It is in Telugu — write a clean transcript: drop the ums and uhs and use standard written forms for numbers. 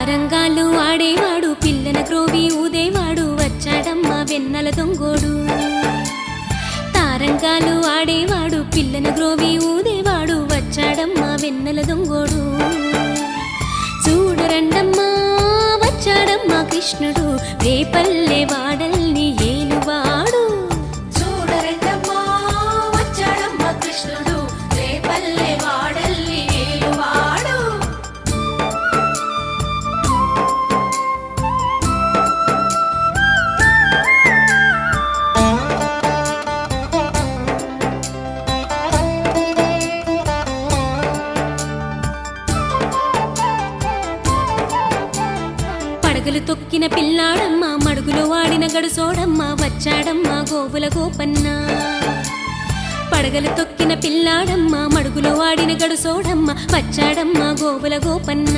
తారంగాలు ఆడేవాడు పిల్లన గ్రోవి ఊదేవాడు వచ్చాడమ్మ వెన్నెల దొంగోడు తారంగాలు ఆడేవాడు పిల్లన గ్రోవి ఊదేవాడు వచ్చాడమ్మ వెన్నెల దొంగోడు చూడరండమ్మా వచ్చాడమ్మ కృష్ణుడు రేపల్లె వాడల్ని ఏలువాడు చూడరండమ్మా వచ్చాడమ్మ కృష్ణుడు రేపల్లె వాడల్ని ఏలువాడు పడగలు తొక్కిన పిల్లాడమ్మ మడుగులో వాడిన గడుసోడమ్మ వచ్చాడమ్మ గోవుల గోపన్న పడగలు తొక్కిన పిల్లాడమ్మ మడుగులో వాడిన గడుసోడమ్మ వచ్చాడమ్మ గోవుల గోపన్న